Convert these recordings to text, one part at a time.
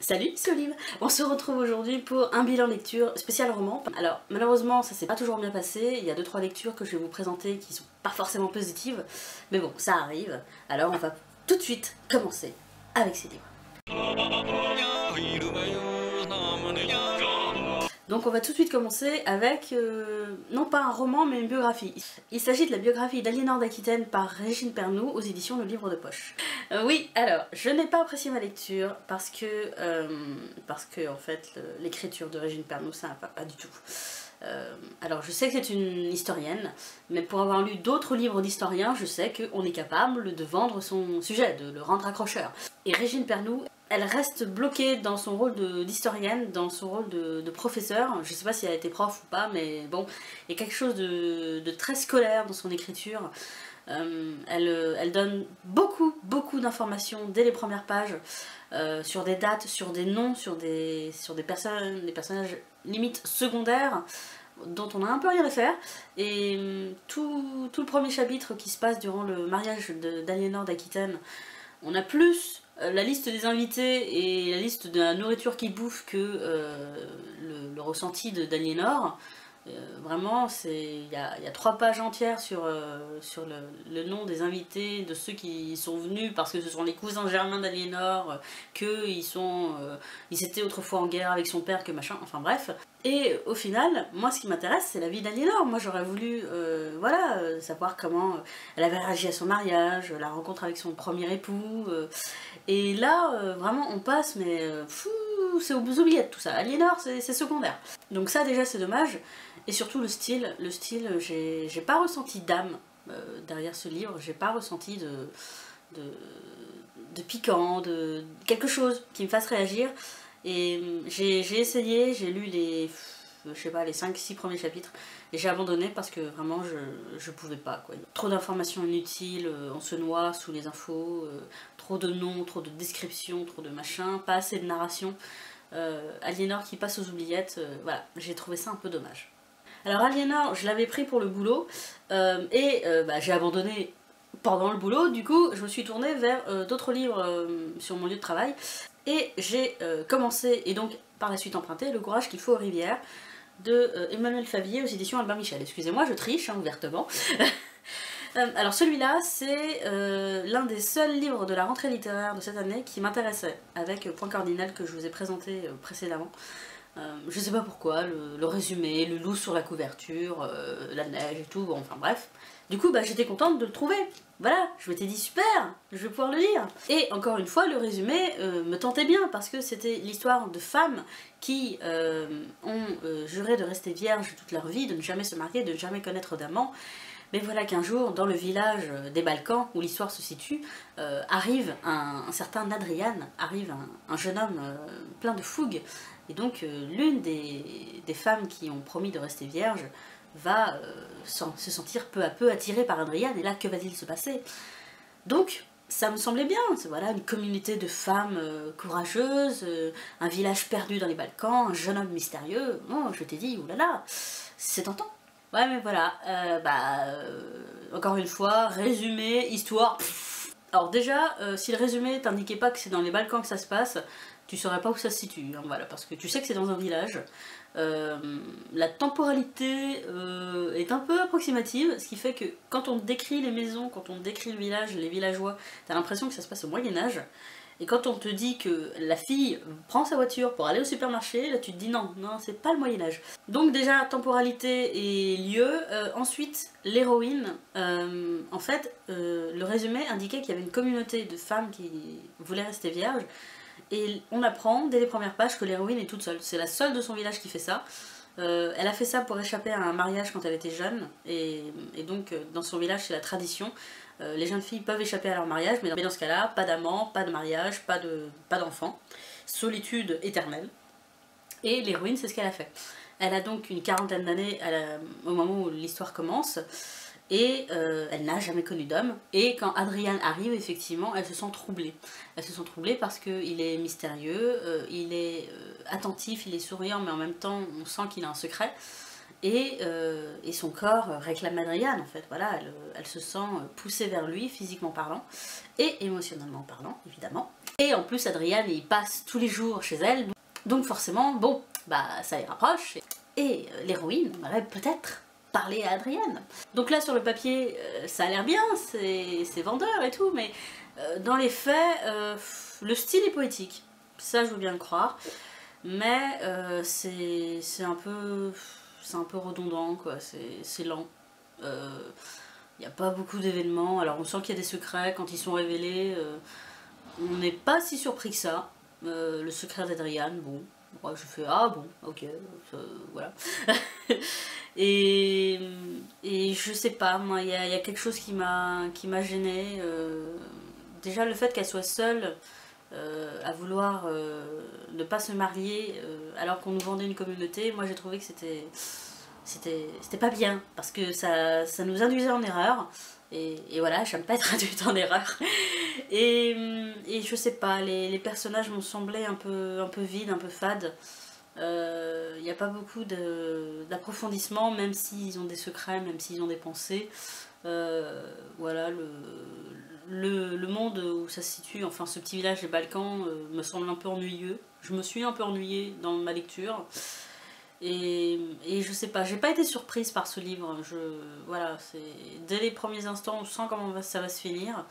Salut, c'est Olive. On se retrouve aujourd'hui pour un bilan lecture spécial roman. Alors malheureusement ça s'est pas toujours bien passé, il y a 2-3 lectures que je vais vous présenter qui sont pas forcément positives, mais bon ça arrive. Alors on va tout de suite commencer avec ces livres. Donc on va tout de suite commencer avec, non pas un roman mais une biographie. Il s'agit de la biographie d'Aliénor d'Aquitaine par Régine Pernoud aux éditions Le Livre de Poche. Oui, alors, je n'ai pas apprécié ma lecture parce que en fait l'écriture de Régine Pernoud ça va pas du tout. Alors je sais que c'est une historienne, mais pour avoir lu d'autres livres d'historiens, je sais qu'on est capable de vendre son sujet, de le rendre accrocheur. Et Régine Pernoud, elle reste bloquée dans son rôle d'historienne, dans son rôle de professeur. Je sais pas si elle a été prof ou pas, mais bon, il y a quelque chose de très scolaire dans son écriture. Elle donne beaucoup d'informations dès les premières pages, sur des dates, sur des noms, sur des personnages limite secondaires dont on a un peu rien à faire. Et tout le premier chapitre qui se passe durant le mariage d'Aliénor d'Aquitaine, on a plus la liste des invités et la liste de la nourriture qu'ils bouffent que le ressenti d'Aliénor. Vraiment, il y a 3 pages entières sur le nom des invités, de ceux qui sont venus parce que ce sont les cousins germains d'Aliénor, qu'ils étaient autrefois en guerre avec son père, que machin, enfin bref. Et au final, moi ce qui m'intéresse c'est la vie d'Aliénor. Moi j'aurais voulu voilà, savoir comment elle avait réagi à son mariage, la rencontre avec son premier époux. Et là, vraiment on passe, mais c'est aux oubliettes tout ça. Aliénor c'est secondaire. Donc ça déjà c'est dommage. Et surtout le style, j'ai pas ressenti d'âme derrière ce livre, j'ai pas ressenti de piquant, de quelque chose qui me fasse réagir. Et j'ai essayé, j'ai lu je sais pas, les 5-6 premiers chapitres, et j'ai abandonné parce que vraiment je pouvais pas, quoi. Trop d'informations inutiles, on se noie sous les infos, trop de noms, trop de descriptions, trop de machin, pas assez de narration. Aliénor qui passe aux oubliettes, voilà, j'ai trouvé ça un peu dommage. Alors Aliénor, je l'avais pris pour le boulot, j'ai abandonné pendant le boulot, du coup je me suis tournée vers d'autres livres sur mon lieu de travail, et j'ai commencé, et donc par la suite emprunté, Le courage qu'il faut aux rivières, de Emmanuel Favier aux éditions Albin Michel. Excusez-moi, je triche, hein, ouvertement. Alors celui-là, c'est l'un des seuls livres de la rentrée littéraire de cette année qui m'intéressait, avec Point Cardinal que je vous ai présenté précédemment. Je sais pas pourquoi, le résumé, le loup sur la couverture, la neige et tout, bon, enfin bref. Du coup, j'étais contente de le trouver. Voilà, je m'étais dit super, je vais pouvoir le lire. Et encore une fois, le résumé me tentait bien, parce que c'était l'histoire de femmes qui ont juré de rester vierges toute leur vie, de ne jamais se marier, de ne jamais connaître d'amant. Mais voilà qu'un jour, dans le village des Balkans, où l'histoire se situe, arrive un certain Adrian, arrive un jeune homme plein de fougue. Et donc l'une des femmes qui ont promis de rester vierge va se sentir peu à peu attirée par Adrian, et là que va-t-il se passer? Donc ça me semblait bien, voilà, une communauté de femmes courageuses, un village perdu dans les Balkans, un jeune homme mystérieux. Oh, je t'ai dit, oulala, c'est tentant. Ouais, mais voilà, encore une fois, résumé, histoire. Pff. Alors déjà, si le résumé t'indiquait pas que c'est dans les Balkans que ça se passe, tu saurais pas où ça se situe, hein, voilà, parce que tu sais que c'est dans un village. La temporalité est un peu approximative, ce qui fait que quand on décrit les maisons, quand on décrit le village, les villageois, t'as l'impression que ça se passe au Moyen-Âge. Et quand on te dit que la fille prend sa voiture pour aller au supermarché, là tu te dis non, c'est pas le Moyen-Âge. Donc déjà, temporalité et lieu. Ensuite, l'héroïne, en fait, le résumé indiquait qu'il y avait une communauté de femmes qui voulaient rester vierges. Et on apprend dès les premières pages que l'héroïne est toute seule. C'est la seule de son village qui fait ça. Elle a fait ça pour échapper à un mariage quand elle était jeune, et donc dans son village c'est la tradition. Les jeunes filles peuvent échapper à leur mariage, mais dans ce cas-là, pas d'amant, pas de mariage, pas d'enfant. Solitude éternelle. Et l'héroïne, c'est ce qu'elle a fait. Elle a donc une 40aine d'années au moment où l'histoire commence, et elle n'a jamais connu d'homme. Et quand Adrian arrive, effectivement, elle se sent troublée. Elle se sent troublée parce qu'il est mystérieux, il est attentif, il est souriant, mais en même temps, on sent qu'il a un secret. Et son corps réclame Adrian, en fait. Voilà, elle se sent poussée vers lui, physiquement parlant, et émotionnellement parlant, évidemment. Et en plus Adrian il passe tous les jours chez elle, donc forcément bon bah ça les rapproche et l'héroïne va peut-être parler à Adrian. Donc là sur le papier ça a l'air bien, c'est vendeur et tout, mais dans les faits le style est poétique, ça je veux bien le croire, mais c'est un peu redondant quoi, c'est lent. Il n'y a pas beaucoup d'événements, alors on sent qu'il y a des secrets quand ils sont révélés, on n'est pas si surpris que ça. Le secret d'Adrian, bon, moi je fais ah bon, ok, voilà. et je sais pas, moi il y a quelque chose qui m'a gênée. Déjà le fait qu'elle soit seule à vouloir ne pas se marier alors qu'on nous vendait une communauté, moi j'ai trouvé que c'était pas bien, parce que ça nous induisait en erreur, et voilà, j'aime pas être induite en erreur. Et je sais pas, les personnages m'ont semblé un peu vides, un peu fades. Il n'y a pas beaucoup d'approfondissement, même s'ils ont des secrets, même s'ils ont des pensées. Voilà, le monde où ça se situe, enfin ce petit village des Balkans, me semble un peu ennuyeux. Je me suis un peu ennuyée dans ma lecture. Et je sais pas, j'ai pas été surprise par ce livre. Voilà, dès les premiers instants, on sent comment ça va se finir.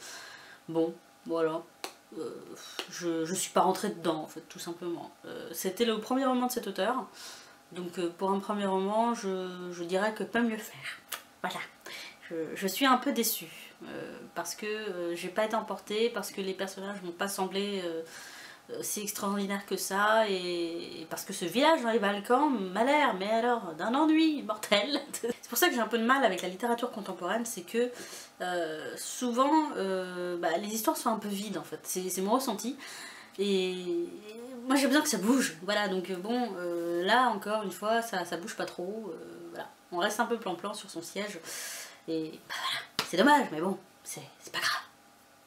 Bon, voilà. Je suis pas rentrée dedans, en fait, tout simplement. C'était le premier roman de cet auteur. Donc pour un premier roman, je dirais que pas mieux faire. Voilà. Je suis un peu déçue. Parce que j'ai pas été emportée, parce que les personnages m'ont pas semblé si extraordinaire que ça, et parce que ce village dans les Balkans m'a l'air, mais alors, d'un ennui mortel. C'est pour ça que j'ai un peu de mal avec la littérature contemporaine, c'est que souvent les histoires sont un peu vides en fait, c'est mon ressenti, et moi j'ai besoin que ça bouge, voilà, donc bon, là encore une fois ça bouge pas trop, voilà, on reste un peu plan-plan sur son siège, et voilà, c'est dommage, mais bon, c'est pas grave.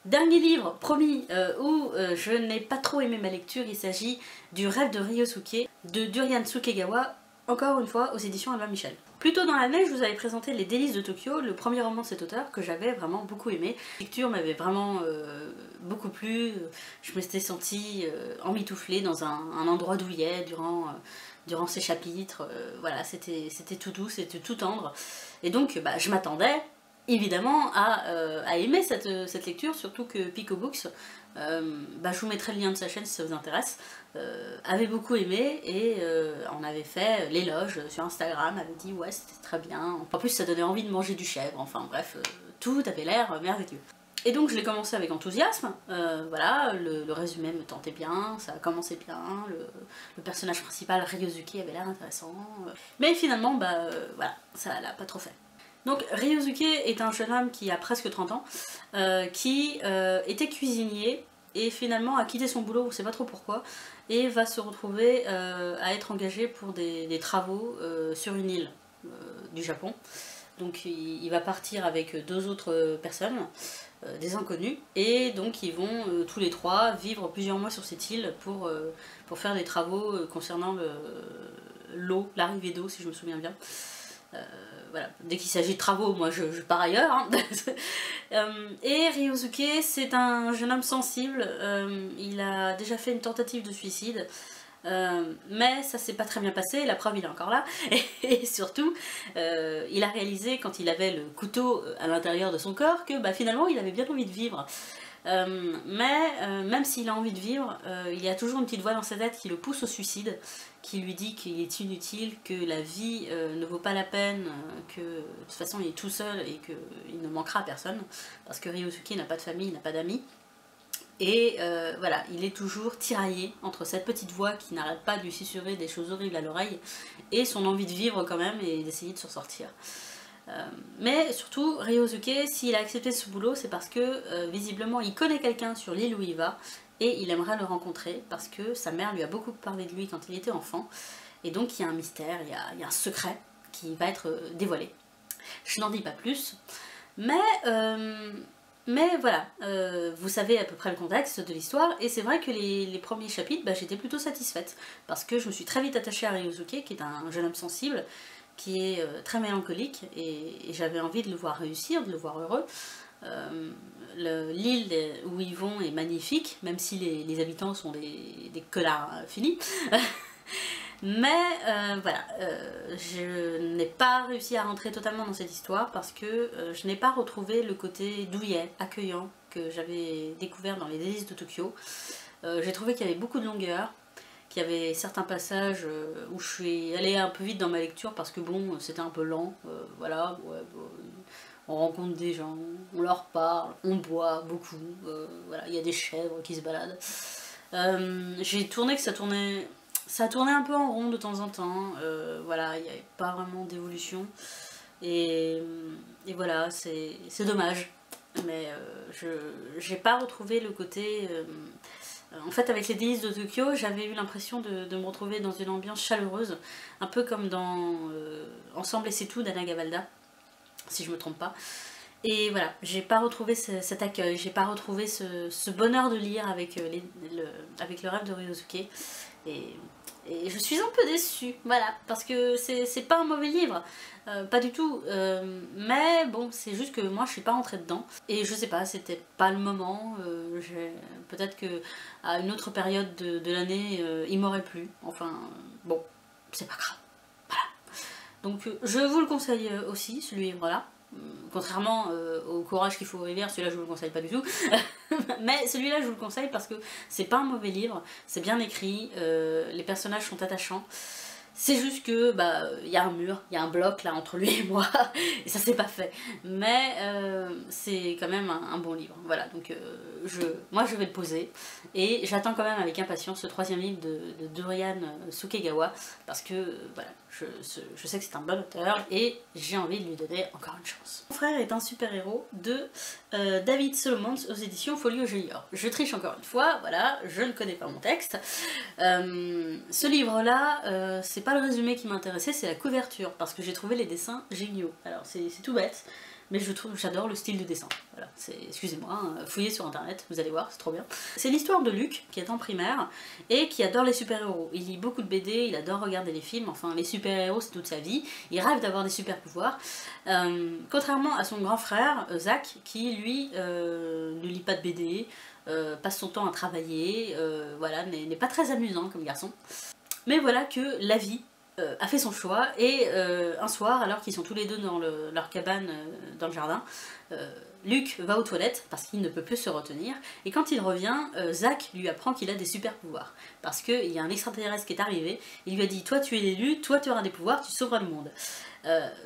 Dernier livre, promis, où je n'ai pas trop aimé ma lecture, il s'agit du Rêve de Ryosuke de Durian Sukegawa, encore une fois aux éditions Albin Michel. Plus tôt dans l'année, je vous avais présenté Les Délices de Tokyo, le premier roman de cet auteur que j'avais vraiment beaucoup aimé. La lecture m'avait vraiment beaucoup plu, je me suis sentie emmitouflée dans un endroit douillet durant ces chapitres, voilà, c'était tout doux, c'était tout tendre, et donc je m'attendais évidemment à aimer cette lecture, surtout que Pico Books, je vous mettrai le lien de sa chaîne si ça vous intéresse, avait beaucoup aimé, et on avait fait l'éloge sur Instagram, avait dit ouais c'était très bien, en plus ça donnait envie de manger du chèvre, enfin bref, tout avait l'air merveilleux. Et donc je l'ai commencé avec enthousiasme, voilà, le résumé me tentait bien, ça a commencé bien, le personnage principal Ryosuke avait l'air intéressant, mais finalement voilà, ça l'a pas trop fait. Donc Ryosuke est un jeune homme qui a presque 30 ans, qui était cuisinier et finalement a quitté son boulot, on ne sait pas trop pourquoi, et va se retrouver à être engagé pour des travaux sur une île du Japon. Donc il va partir avec deux autres personnes, des inconnus, et donc ils vont tous les trois vivre plusieurs mois sur cette île pour faire des travaux concernant l'eau, l'arrivée d'eau si je me souviens bien. Voilà. Dès qu'il s'agit de travaux, moi je pars ailleurs. Hein. Et Ryosuke, c'est un jeune homme sensible, il a déjà fait une tentative de suicide, mais ça s'est pas très bien passé, la preuve il est encore là, et surtout il a réalisé quand il avait le couteau à l'intérieur de son corps que finalement il avait bien envie de vivre. Même s'il a envie de vivre, il y a toujours une petite voix dans sa tête qui le pousse au suicide, qui lui dit qu'il est inutile, que la vie ne vaut pas la peine, que de toute façon il est tout seul et qu'il ne manquera à personne, parce que Ryosuke n'a pas de famille, n'a pas d'amis. Et voilà, il est toujours tiraillé entre cette petite voix qui n'arrête pas de lui susurrer des choses horribles à l'oreille et son envie de vivre quand même et d'essayer de s'en sortir. Mais surtout, Ryosuke, s'il a accepté ce boulot, c'est parce que visiblement il connaît quelqu'un sur l'île où il va et il aimerait le rencontrer parce que sa mère lui a beaucoup parlé de lui quand il était enfant, et donc il y a un mystère, il y a un secret qui va être dévoilé. Je n'en dis pas plus, mais voilà, vous savez à peu près le contexte de l'histoire, et c'est vrai que les premiers chapitres, j'étais plutôt satisfaite, parce que je me suis très vite attachée à Ryosuke, qui est un jeune homme sensible, qui est très mélancolique, et j'avais envie de le voir réussir, de le voir heureux. L'île où ils vont est magnifique, même si les habitants sont des connards finis. Mais voilà, je n'ai pas réussi à rentrer totalement dans cette histoire parce que je n'ai pas retrouvé le côté douillet, accueillant que j'avais découvert dans les délices de Tokyo. J'ai trouvé qu'il y avait beaucoup de longueur, qu'il y avait certains passages où je suis allée un peu vite dans ma lecture parce que bon, c'était un peu lent, voilà, ouais, bon, on rencontre des gens, on leur parle, on boit beaucoup, voilà, il y a des chèvres qui se baladent. J'ai tourné que ça tournait un peu en rond de temps en temps, voilà, il n'y avait pas vraiment d'évolution, et voilà, c'est dommage, mais j'ai pas retrouvé le côté... en fait, avec les délices de Tokyo, j'avais eu l'impression de me retrouver dans une ambiance chaleureuse, un peu comme dans Ensemble et c'est tout d'Anna Gavalda, si je me trompe pas. Et voilà, j'ai pas retrouvé cet accueil, j'ai pas retrouvé ce bonheur de lire avec, avec le rêve de Ryosuke. Et je suis un peu déçue, voilà, parce que c'est pas un mauvais livre, pas du tout, mais bon, c'est juste que moi je suis pas rentrée dedans, et je sais pas, c'était pas le moment, peut-être que à une autre période de l'année, il m'aurait plu, enfin, bon, c'est pas grave, voilà. Donc je vous le conseille aussi, ce livre-là. Contrairement au Courage qu'il faut rêver, celui-là je vous le conseille pas du tout. Mais celui-là je vous le conseille parce que c'est pas un mauvais livre, c'est bien écrit, les personnages sont attachants. C'est juste que bah y a un mur, il y a un bloc là entre lui et moi, et ça c'est pas fait. Mais c'est quand même un bon livre. Voilà, donc moi je vais le poser. Et j'attends quand même avec impatience ce troisième livre de Dorian Sukegawa, parce que voilà, je sais que c'est un bon auteur et j'ai envie de lui donner encore une chance. Mon frère est un super-héros de David Solomons aux éditions Folio Junior. Je triche encore une fois, voilà, je ne connais pas mon texte. Ce livre-là, c'est pas le résumé qui m'intéressait, c'est la couverture, parce que j'ai trouvé les dessins géniaux. Alors c'est tout bête, mais j'adore le style de dessin. Voilà, excusez-moi, hein, fouillez sur internet, vous allez voir, c'est trop bien. C'est l'histoire de Luc, qui est en primaire, et qui adore les super-héros. Il lit beaucoup de BD, il adore regarder les films, enfin les super-héros c'est toute sa vie, il rêve d'avoir des super-pouvoirs. Contrairement à son grand frère, Zach, qui lui ne lit pas de BD, passe son temps à travailler, voilà, n'est pas très amusant comme garçon. Mais voilà que la vie a fait son choix, et un soir, alors qu'ils sont tous les deux dans leur cabane dans le jardin, Luc va aux toilettes parce qu'il ne peut plus se retenir, et quand il revient, Zach lui apprend qu'il a des super pouvoirs, parce qu'il y a un extraterrestre qui est arrivé, il lui a dit « toi tu es l'élu, toi tu auras des pouvoirs, tu sauveras le monde ».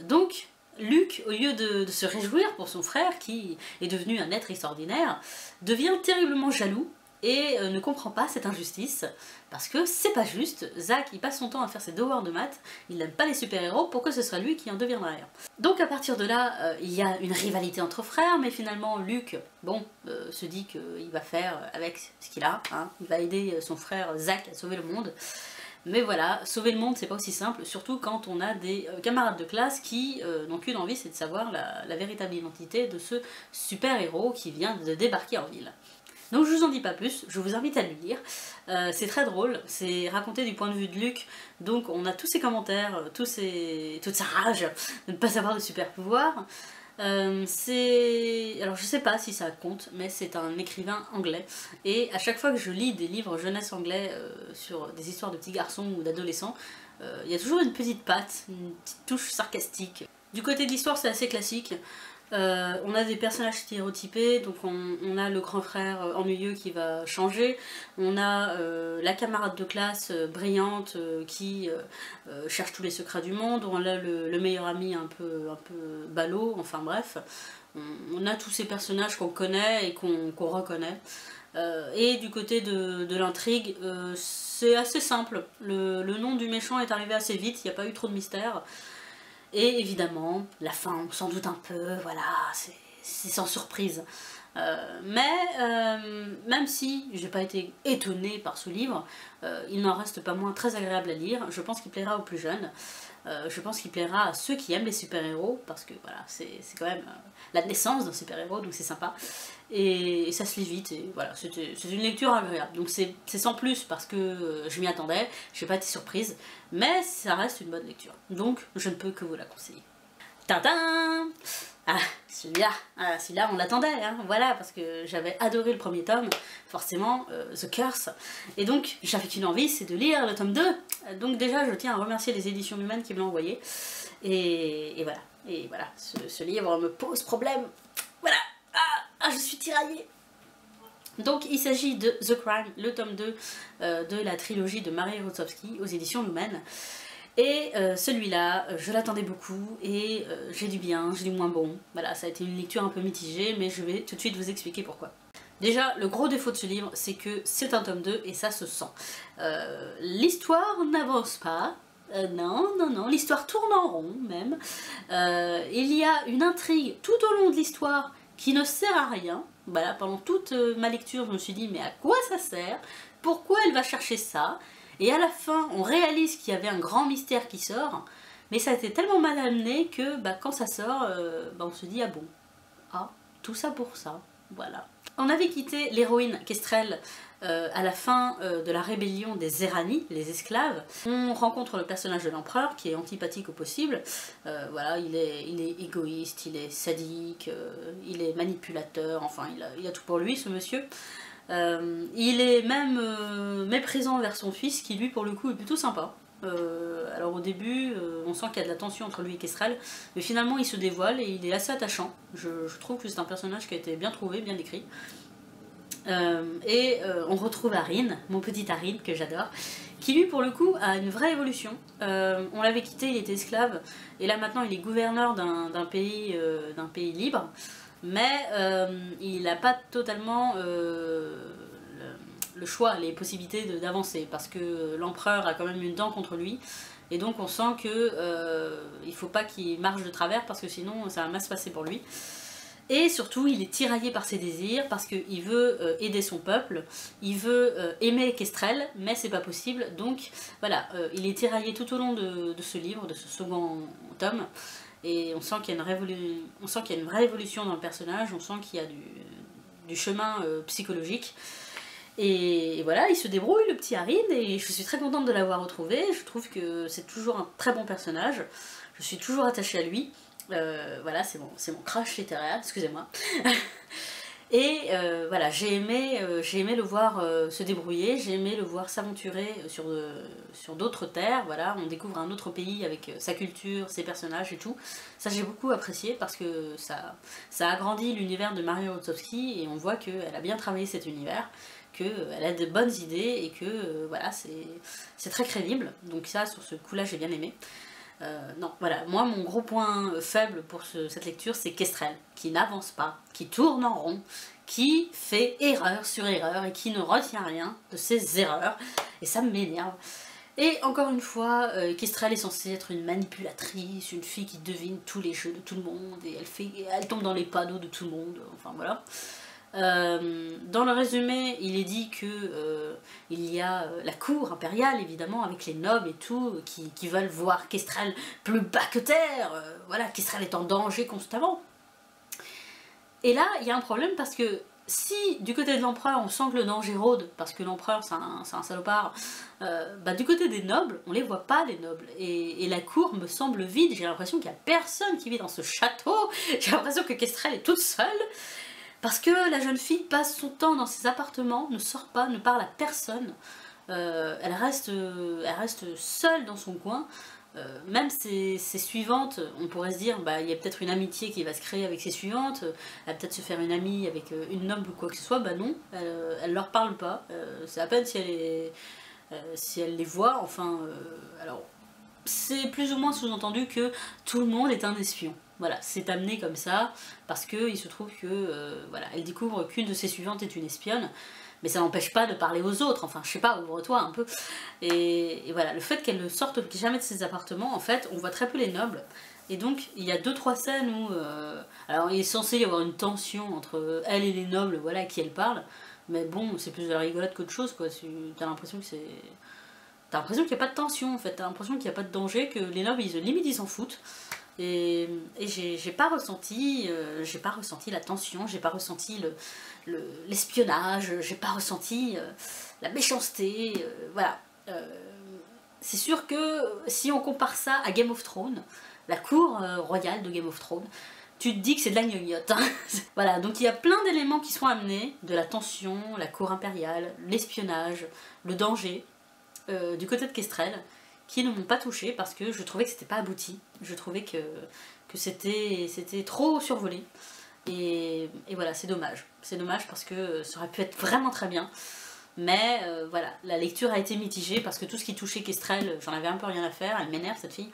Donc Luc, au lieu de se réjouir pour son frère, qui est devenu un être extraordinaire, devient terriblement jaloux, et ne comprend pas cette injustice, parce que c'est pas juste. Zach il passe son temps à faire ses devoirs de maths, il n'aime pas les super-héros, pourquoi ce sera lui qui en deviendra un? Donc à partir de là, il y a une rivalité entre frères, mais finalement Luc, bon, se dit qu'il va faire avec ce qu'il a, hein, il va aider son frère Zach à sauver le monde. Mais voilà, sauver le monde c'est pas aussi simple, surtout quand on a des camarades de classe qui n'ont qu'une envie, c'est de savoir la véritable identité de ce super-héros qui vient de débarquer en ville. Donc je vous en dis pas plus, je vous invite à le lire. C'est très drôle, c'est raconté du point de vue de Luc, donc on a tous ses commentaires, toute sa rage de ne pas savoir de super pouvoir. Alors je sais pas si ça compte, mais c'est un écrivain anglais, et à chaque fois que je lis des livres jeunesse anglais sur des histoires de petits garçons ou d'adolescents, il y a toujours une petite patte, une petite touche sarcastique. Du côté de l'histoire c'est assez classique. On a des personnages stéréotypés, donc on a le grand frère ennuyeux qui va changer, on a la camarade de classe brillante qui cherche tous les secrets du monde, on a le meilleur ami un peu ballot, enfin bref, on a tous ces personnages qu'on connaît et qu'on reconnaît. Et du côté de l'intrigue, c'est assez simple, le nom du méchant est arrivé assez vite, il n'y a pas eu trop de mystère. Et évidemment, la fin, on s'en doute un peu, voilà, c'est sans surprise. Même si j'ai pas été étonnée par ce livre, il n'en reste pas moins très agréable à lire. Je pense qu'il plaira aux plus jeunes. Je pense qu'il plaira à ceux qui aiment les super-héros, parce que voilà, c'est quand même la naissance d'un super-héros, donc c'est sympa. Et ça se lit vite, et voilà, c'est une lecture agréable. Donc c'est sans plus, parce que je m'y attendais, j'ai pas été surprise, mais ça reste une bonne lecture. Donc je ne peux que vous la conseiller. Tintin. Ah, celui-là on l'attendait, hein, voilà, parce que j'avais adoré le premier tome, forcément, The Curse, et donc j'avais qu'une envie, c'est de lire le tome 2, donc déjà je tiens à remercier les éditions humaines qui me l'ont envoyé, et voilà, ce livre me pose problème, voilà, je suis tiraillée. Donc il s'agit de The Crime, le tome 2 de la trilogie de Marie Rossovsky aux éditions Lumen. Et celui-là, je l'attendais beaucoup et j'ai du bien, j'ai du moins bon. Voilà, ça a été une lecture un peu mitigée, mais je vais tout de suite vous expliquer pourquoi. Déjà, le gros défaut de ce livre, c'est que c'est un tome 2 et ça se sent. L'histoire n'avance pas. Non, l'histoire tourne en rond même. Il y a une intrigue tout au long de l'histoire qui ne sert à rien. Voilà, pendant toute ma lecture, je me suis dit, mais à quoi ça sert? Pourquoi elle va chercher ça? Et à la fin, on réalise qu'il y avait un grand mystère qui sort, mais ça a été tellement mal amené que quand ça sort, on se dit, ah bon, tout ça pour ça, voilà. On avait quitté l'héroïne Kestrel à la fin de la rébellion des Zerani, les esclaves. On rencontre le personnage de l'empereur qui est antipathique au possible. Voilà, il est égoïste, il est sadique, il est manipulateur, enfin il a tout pour lui ce monsieur. Il est même méprisant envers son fils qui lui pour le coup est plutôt sympa. Alors au début on sent qu'il y a de la tension entre lui et Kestrel, mais finalement il se dévoile et il est assez attachant. Je trouve que c'est un personnage qui a été bien trouvé, bien écrit. On retrouve Arin, mon petit Arin que j'adore, qui lui pour le coup a une vraie évolution. On l'avait quitté, il était esclave, et là maintenant il est gouverneur d'un pays libre. Mais il n'a pas totalement le choix, les possibilités d'avancer, parce que l'empereur a quand même une dent contre lui, et donc on sent que il faut pas qu'il marche de travers, parce que sinon ça va mal se passer pour lui. Et surtout, il est tiraillé par ses désirs, parce qu'il veut aider son peuple, il veut aimer Kestrel, mais c'est pas possible, donc voilà, il est tiraillé tout au long de ce livre, de ce second tome. Et on sent qu'il y a une vraie évolution dans le personnage, on sent qu'il y a du chemin psychologique. Et voilà, il se débrouille, le petit Arin, et je suis très contente de l'avoir retrouvé. Je trouve que c'est toujours un très bon personnage. Je suis toujours attachée à lui. Voilà, c'est mon crush littéraire, excusez-moi. Et voilà, j'ai aimé le voir se débrouiller, j'ai aimé le voir s'aventurer sur d'autres terres, voilà, on découvre un autre pays avec sa culture, ses personnages et tout. Ça j'ai beaucoup apprécié parce que ça agrandit l'univers de Marie Rossovsky et on voit qu'elle a bien travaillé cet univers, qu'elle a de bonnes idées et que voilà, c'est très crédible. Donc ça, sur ce coup-là, j'ai bien aimé. Non, voilà, moi mon gros point faible pour cette lecture, c'est Kestrel, qui n'avance pas, qui tourne en rond, qui fait erreur sur erreur et qui ne retient rien de ses erreurs, et ça m'énerve. Et encore une fois, Kestrel est censée être une manipulatrice, une fille qui devine tous les jeux de tout le monde, et elle tombe dans les panneaux de tout le monde, enfin voilà. Dans le résumé, il est dit que il y a la cour impériale, évidemment, avec les nobles et tout, qui veulent voir Kestrel plus bas que terre. Voilà, Kestrel est en danger constamment. Et là, il y a un problème parce que si du côté de l'empereur, on sent que le danger rôde, parce que l'empereur c'est un salopard, du côté des nobles, on les voit pas les nobles. Et la cour me semble vide, j'ai l'impression qu'il n'y a personne qui vit dans ce château, j'ai l'impression que Kestrel est toute seule. Parce que la jeune fille passe son temps dans ses appartements, ne sort pas, ne parle à personne. Elle reste seule dans son coin. Même ses suivantes, on pourrait se dire, il y a peut-être une amitié qui va se créer avec ses suivantes. Elle va peut-être se faire une amie avec une noble ou quoi que ce soit. Non, elle leur parle pas. C'est à peine si elle les voit. Enfin, alors, c'est plus ou moins sous-entendu que tout le monde est un espion. Voilà, c'est amené comme ça, parce qu'il se trouve que, voilà, elle découvre qu'une de ses suivantes est une espionne, mais ça n'empêche pas de parler aux autres, enfin, je sais pas, ouvre-toi un peu. Et voilà, le fait qu'elle ne sorte jamais de ses appartements, en fait, on voit très peu les nobles, et donc, il y a 2-3 scènes où, alors, il est censé y avoir une tension entre elle et les nobles, voilà, à qui elle parle, mais bon, c'est plus de la rigolade qu'autre chose, quoi, t'as l'impression que c'est... T'as l'impression qu'il n'y a pas de tension, en fait, t'as l'impression qu'il n'y a pas de danger, que les nobles, limite, ils s'en foutent. Et j'ai pas ressenti la tension, j'ai pas ressenti l'espionnage, j'ai pas ressenti la méchanceté, voilà. C'est sûr que si on compare ça à Game of Thrones, la cour royale de Game of Thrones. Tu te dis que c'est de la gnognotte. Hein. Voilà, donc il y a plein d'éléments qui sont amenés, de la tension, la cour impériale, l'espionnage, le danger, du côté de Kestrel, qui ne m'ont pas touché parce que je trouvais que c'était pas abouti. Je trouvais que c'était trop survolé. Et voilà, c'est dommage. C'est dommage parce que ça aurait pu être vraiment très bien. Mais voilà, la lecture a été mitigée parce que tout ce qui touchait Kestrel, j'en avais un peu rien à faire, elle m'énerve cette fille.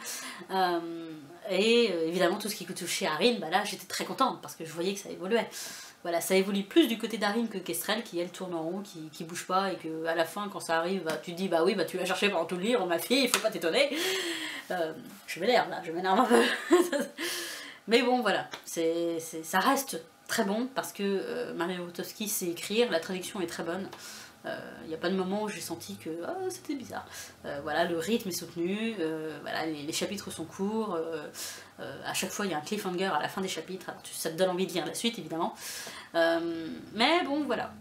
Évidemment, tout ce qui touchait Arryn, bah là j'étais très contente parce que je voyais que ça évoluait. Voilà, ça évolue plus du côté d'Arryn que Kestrel qui elle tourne en rond, qui bouge pas et que à la fin quand ça arrive, bah, tu te dis bah oui, bah tu l'as cherché pendant tout le livre, ma fille, il faut pas t'étonner. Je m'énerve là, je m'énerve un peu. Mais bon voilà, ça reste très bon parce que Mario Wotowski sait écrire, la traduction est très bonne. Il n'y a pas de moment où j'ai senti que c'était bizarre. Voilà, le rythme est soutenu, voilà, les chapitres sont courts, à chaque fois il y a un cliffhanger à la fin des chapitres, alors ça te donne envie de lire la suite évidemment. Mais bon voilà,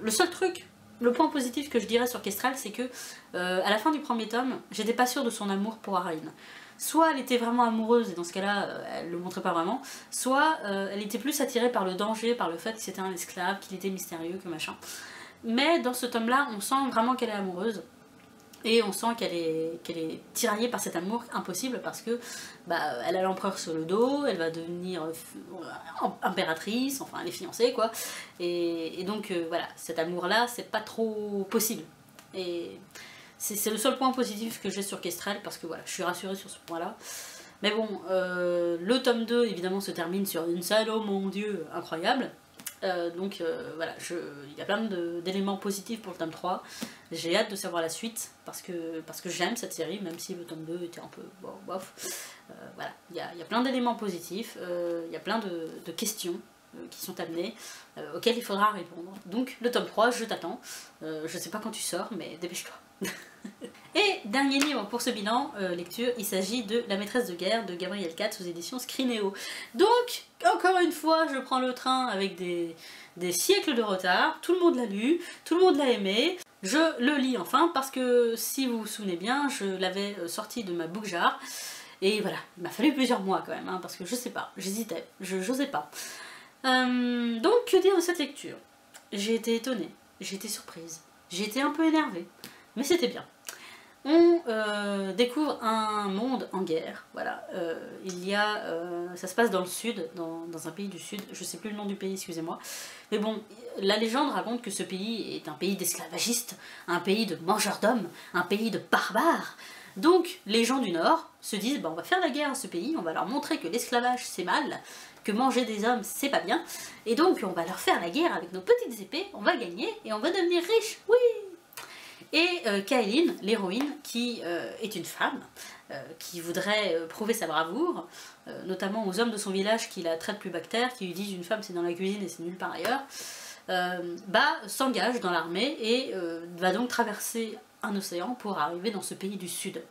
le seul truc, le point positif que je dirais sur Kestrel, c'est que à la fin du premier tome, j'étais pas sûre de son amour pour Arryn. Soit elle était vraiment amoureuse, et dans ce cas-là, elle le montrait pas vraiment, soit elle était plus attirée par le danger, par le fait que c'était un esclave, qu'il était mystérieux, que machin. Mais dans ce tome-là, on sent vraiment qu'elle est amoureuse. Et on sent qu'elle est tiraillée par cet amour impossible parce que bah, elle a l'empereur sur le dos, elle va devenir impératrice, enfin elle est fiancée quoi. Et donc voilà, cet amour-là, c'est pas trop possible. Et c'est le seul point positif que j'ai sur Kestrel parce que voilà, je suis rassurée sur ce point-là. Mais bon, le tome 2 évidemment se termine sur une scène, oh mon dieu, incroyable. Donc voilà, il y a plein d'éléments positifs pour le tome 3. J'ai hâte de savoir la suite parce que j'aime cette série, même si le tome 2 était un peu bon, bof. Voilà, il y a plein d'éléments positifs, il y a plein de questions qui sont amenées, auxquelles il faudra répondre. Donc le tome 3, je t'attends. Je sais pas quand tu sors, mais dépêche-toi. Et dernier livre pour ce bilan lecture, il s'agit de La maîtresse de guerre de Gabriel Katz aux éditions Scrinéo. Donc, encore une fois, je prends le train avec des siècles de retard, tout le monde l'a lu, tout le monde l'a aimé, je le lis enfin parce que si vous vous souvenez bien, je l'avais sorti de ma book jar, et voilà, il m'a fallu plusieurs mois quand même, hein, parce que je sais pas, j'hésitais, j'osais pas. Donc, que dire de cette lecture? J'ai été étonnée, j'ai été surprise, j'ai été un peu énervée, mais c'était bien. On découvre un monde en guerre, voilà, ça se passe dans le sud, dans un pays du sud, je sais plus le nom du pays, excusez-moi, mais bon, la légende raconte que ce pays est un pays d'esclavagistes, un pays de mangeurs d'hommes, un pays de barbares. Donc les gens du nord se disent, bah, on va faire la guerre à ce pays, on va leur montrer que l'esclavage c'est mal, que manger des hommes c'est pas bien, et donc on va leur faire la guerre avec nos petites épées, on va gagner et on va devenir riches, oui. Et Kaelin, l'héroïne, qui est une femme, qui voudrait prouver sa bravoure, notamment aux hommes de son village qui la traitent plus bactère, qui lui disent une femme c'est dans la cuisine et c'est nulle part ailleurs, s'engage dans l'armée et va donc traverser un océan pour arriver dans ce pays du sud.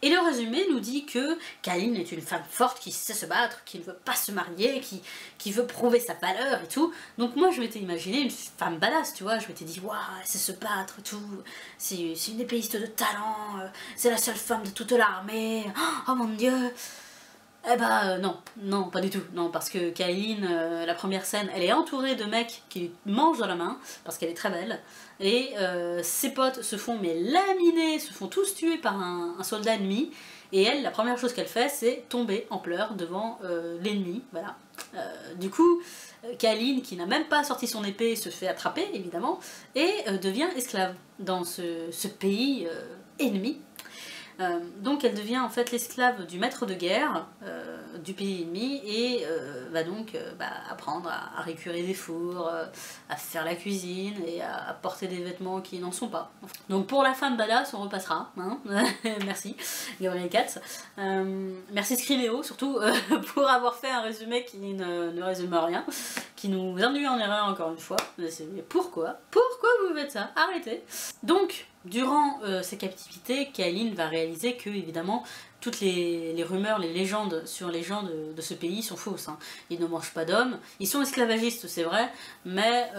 Et le résumé nous dit que Kaelin est une femme forte qui sait se battre, qui ne veut pas se marier, qui veut prouver sa valeur et tout. Donc moi je m'étais imaginé une femme badass, tu vois, je m'étais dit waouh, elle sait se battre et tout, c'est une épéiste de talent, c'est la seule femme de toute l'armée, oh mon dieu. Eh bah non, pas du tout, non, parce que Kaelin, la première scène, elle est entourée de mecs qui lui mangent dans la main, parce qu'elle est très belle, et ses potes se font mais laminer, se font tous tuer par un soldat ennemi, et elle, la première chose qu'elle fait, c'est tomber en pleurs devant l'ennemi, voilà. Du coup, Kaelin, qui n'a même pas sorti son épée, se fait attraper, évidemment, et devient esclave dans ce pays ennemi. Donc elle devient en fait l'esclave du maître de guerre du pays ennemi et va donc apprendre à récurer des fours, à faire la cuisine et à porter des vêtements qui n'en sont pas. Donc pour la femme badass on repassera, hein. Merci Gabriel Katz, merci Scrinéo surtout pour avoir fait un résumé qui ne résume rien, qui nous induit en erreur encore une fois. Mais pourquoi vous faites ça? Arrêtez. Donc durant ces captivités, Kaelin va réaliser que, évidemment, toutes les rumeurs, les légendes sur les gens de ce pays sont fausses. Hein. Ils ne mangent pas d'hommes, ils sont esclavagistes, c'est vrai, mais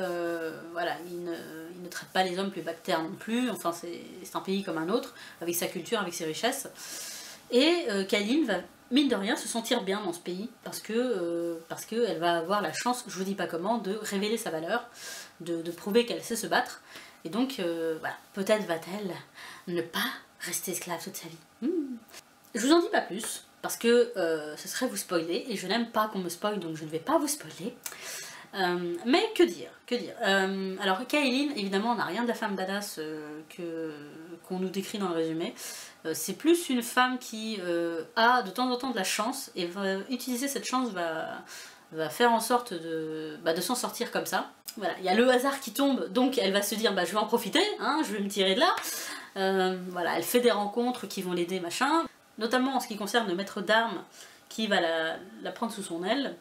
voilà, ils ne traitent pas les hommes plus bactères non plus. Enfin, c'est un pays comme un autre, avec sa culture, avec ses richesses. Et Kaelin va mine de rien, se sentir bien dans ce pays, parce que elle va avoir la chance, je vous dis pas comment, de révéler sa valeur, de prouver qu'elle sait se battre, et donc, voilà, peut-être va-t-elle ne pas rester esclave toute sa vie. Je vous en dis pas plus, parce que ce serait vous spoiler, et je n'aime pas qu'on me spoil, donc je ne vais pas vous spoiler. Mais que dire, alors Kaelin, évidemment, n'a rien de la femme badass qu'on nous décrit dans le résumé. C'est plus une femme qui a de temps en temps de la chance, et va utiliser cette chance, va faire en sorte de s'en sortir comme ça. Voilà, il y a le hasard qui tombe, donc elle va se dire je vais en profiter, hein, je vais me tirer de là. Voilà, elle fait des rencontres qui vont l'aider, machin. Notamment en ce qui concerne le maître d'armes qui va la prendre sous son aile.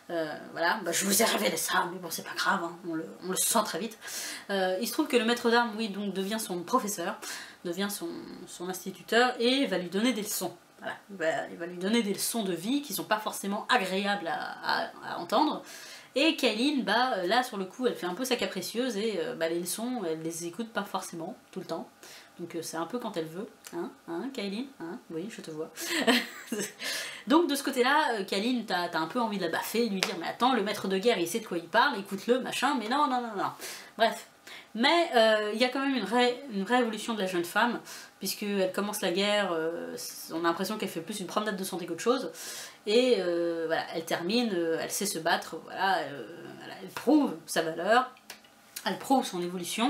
Voilà, je vous ai révélé ça, mais bon c'est pas grave, hein, on le sent très vite. Il se trouve que le maître d'armes, oui, donc devient son professeur, devient son instituteur et va lui donner des leçons. Voilà, il va lui donner des leçons de vie qui sont pas forcément agréables à entendre. Et Kaelin, là sur le coup, elle fait un peu sa capricieuse et les leçons, elle les écoute pas forcément tout le temps. Donc c'est un peu quand elle veut, hein, Kaelin, hein, oui, je te vois. Donc de ce côté-là, Kaelin, t'as un peu envie de la baffer, de lui dire mais attends, le maître de guerre, il sait de quoi il parle, écoute-le, machin, mais non. Bref. Mais il y a quand même une vraie évolution de la jeune femme, puisqu'elle commence la guerre, on a l'impression qu'elle fait plus une promenade de santé qu'autre chose, et voilà, elle termine, elle sait se battre, voilà, elle prouve sa valeur, elle prouve son évolution,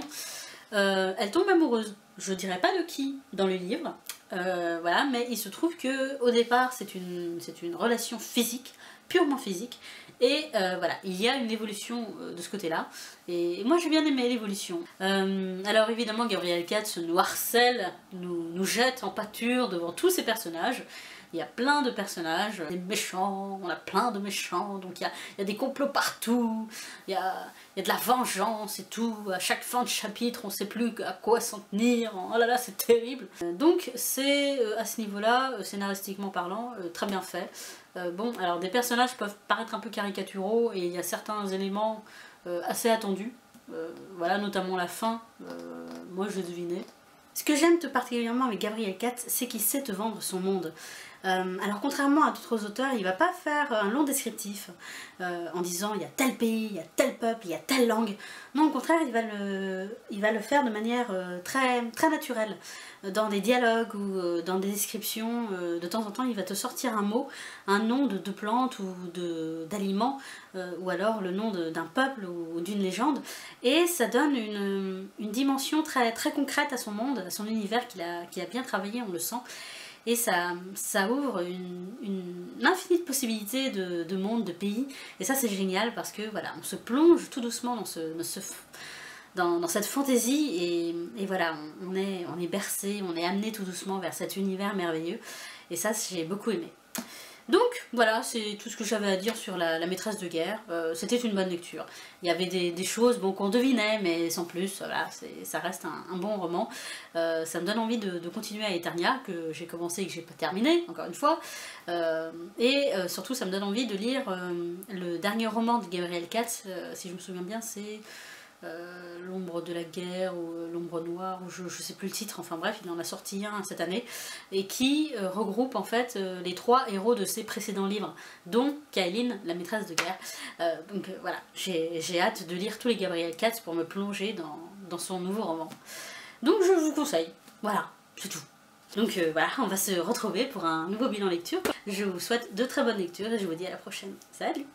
elle tombe amoureuse. Je dirais pas de qui dans le livre, voilà, mais il se trouve que au départ c'est une relation physique, purement physique, et voilà, il y a une évolution de ce côté-là, et moi j'ai bien aimé l'évolution. Alors évidemment Gabriel Katz nous harcèle, nous jette en pâture devant tous ces personnages. Il y a plein de personnages, des méchants, on a plein de méchants, donc il y a des complots partout, il y a de la vengeance et tout, à chaque fin de chapitre on sait plus à quoi s'en tenir, oh là là c'est terrible. Donc c'est à ce niveau-là, scénaristiquement parlant, très bien fait. Bon, alors des personnages peuvent paraître un peu caricaturaux et il y a certains éléments assez attendus, voilà, notamment la fin, moi je devinais. Ce que j'aime tout particulièrement avec Gabriel Katz, c'est qu'il sait te vendre son monde. Alors contrairement à d'autres auteurs, il va pas faire un long descriptif en disant il y a tel pays, il y a tel peuple, il y a telle langue. Non, au contraire, il va le faire de manière très naturelle. Dans des dialogues ou dans des descriptions, de temps en temps, il va te sortir un mot, un nom de plante ou d'aliment, ou alors le nom d'un peuple ou d'une légende, et ça donne une dimension très concrète à son monde, à son univers qu'il a bien travaillé, on le sent. Et ça ouvre une infinie possibilité de monde, de pays, et ça c'est génial parce que voilà, on se plonge tout doucement dans cette fantaisie, et voilà, on est bercé, on est amené tout doucement vers cet univers merveilleux, et ça j'ai beaucoup aimé. Donc voilà, c'est tout ce que j'avais à dire sur la maîtresse de guerre. C'était une bonne lecture. Il y avait des choses qu'on devinait, mais sans plus. Voilà, ça reste un bon roman. Ça me donne envie de continuer à Eternia, que j'ai commencé et que j'ai pas terminé, encore une fois. Et surtout, ça me donne envie de lire le dernier roman de Gabriel Katz, si je me souviens bien, c'est l'ombre de la guerre ou l'ombre noire, ou je sais plus le titre, enfin bref, il en a sorti un cette année, et qui regroupe en fait les 3 héros de ses précédents livres, dont Kaelin, la maîtresse de guerre. Donc voilà, j'ai hâte de lire tous les Gabriel Katz pour me plonger dans son nouveau roman. Donc je vous conseille, voilà, c'est tout. Donc voilà, on va se retrouver pour un nouveau bilan lecture. Je vous souhaite de très bonnes lectures et je vous dis à la prochaine. Salut!